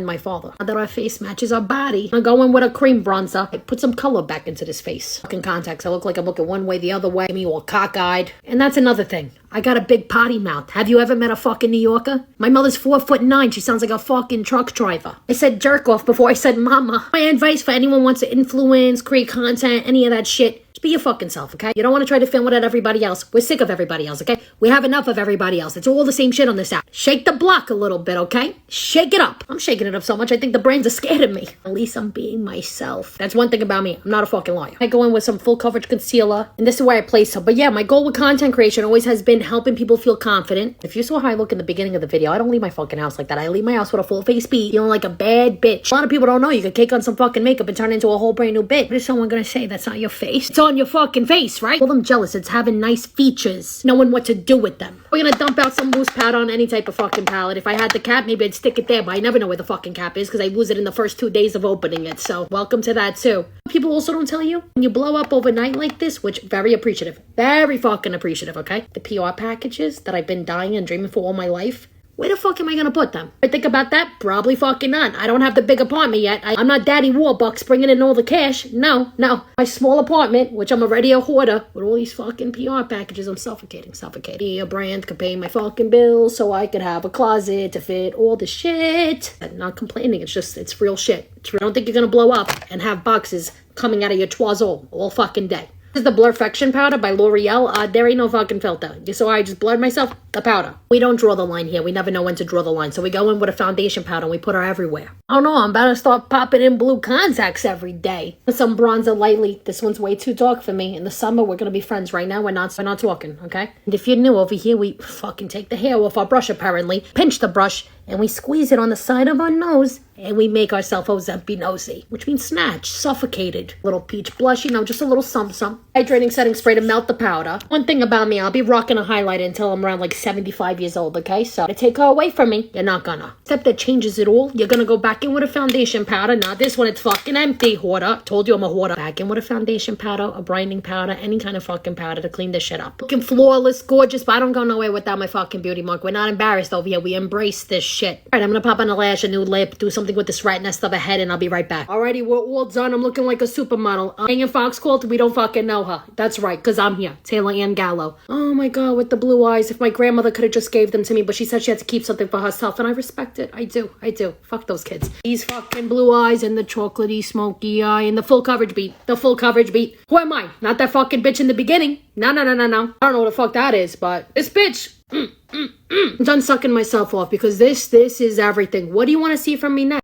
my father. Now that our face matches our body, I go in with a cream bronzer. I put some color back into this face. Fucking contacts. I look like I'm looking one way, the other way. Me all cockeyed. And that's another thing. I got a big potty mouth. Have you ever met a fucking New Yorker? My mother's 4'9". She sounds like a fucking truck driver. I said jerk off before I said mama. My advice for anyone who wants to influence, create content, any of that shit, just be your fucking self, okay? You don't want to try to film without everybody else. We're sick of everybody else, okay? We have enough of everybody else. It's all the same shit on this app. Shake the block a little bit, okay? Shake it up. I'm shaking it up so much I think the brains are scared of me. At least I'm being myself. That's one thing about me. I'm not a fucking liar. I go in with some full coverage concealer, and this is where I place them. But yeah, my goal with content creation always has been helping people feel confident. If you saw how I look in the beginning of the video, I don't leave my fucking house like that. I leave my house with a full face beat, feeling like a bad bitch. A lot of people don't know you can cake on some fucking makeup and turn into a whole brand new bitch. What is someone gonna say? That's not your face. It's on your fucking face, right? Well, I'm jealous. It's having nice features, knowing what to do with them. We're gonna dump out some loose powder on any type of fucking palette. If I had the cap, maybe I'd stick it there, but I never know where the fucking cap is because I lose it in the first 2 days of opening it. So welcome to that too. People also don't tell you when you blow up overnight like this, which very appreciative, very fucking appreciative, okay? The PR packages that I've been dying and dreaming for all my life. Where the fuck am I gonna put them? I think about that, probably fucking none. I don't have the big apartment yet. I'm not Daddy Warbucks bringing in all the cash. No. My small apartment, which I'm already a hoarder, with all these fucking PR packages, I'm suffocating. A brand could pay my fucking bills so I could have a closet to fit all the shit. I'm not complaining, it's real shit. I don't think you're gonna blow up and have boxes coming out of your trousseau all fucking day. This is the Blurfection powder by L'Oreal. There ain't no fucking filter. You saw I just blurred myself? The powder. We don't draw the line here. We never know when to draw the line. So we go in with a foundation powder and we put her everywhere. Oh no, I'm about to start popping in blue contacts every day. With some bronzer lightly. This one's way too dark for me. In the summer, we're going to be friends. Right now, we're not talking, okay? And if you're new over here, we fucking take the hair off our brush apparently. Pinch the brush and we squeeze it on the side of our nose. And we make ourselves Ozempic nosy, which means snatched, suffocated. Little peach blush, just a little some. Hydrating setting spray to melt the powder. One thing about me, I'll be rocking a highlighter until I'm around like 75 years old, okay? So to take her away from me, you're not gonna. Except that changes it all. You're gonna go back in with a foundation powder. Not this one, it's fucking empty, hoarder. Told you I'm a hoarder. Back in with a foundation powder, a brightening powder, any kind of fucking powder to clean this shit up. Looking flawless, gorgeous, but I don't go nowhere without my fucking beauty mark. We're not embarrassed over here. We embrace this shit. All right, I'm gonna pop on a lash, a new lip, do something with this rat nest of a head, and I'll be right back. Alrighty, we're all done. I'm looking like a supermodel. Megan Fox called, we don't fucking know her. That's right, because I'm here. Taylor Ann Gallo. Oh my god, with the blue eyes. If my grandmother could have just gave them to me, but she said she had to keep something for herself, and I respect it. I do. Fuck those kids. These fucking blue eyes and the chocolatey, smoky eye and the full coverage beat. Who am I? Not that fucking bitch in the beginning. No. I don't know what the fuck that is, but this bitch. I'm done sucking myself off because this is everything. What do you want to see from me next?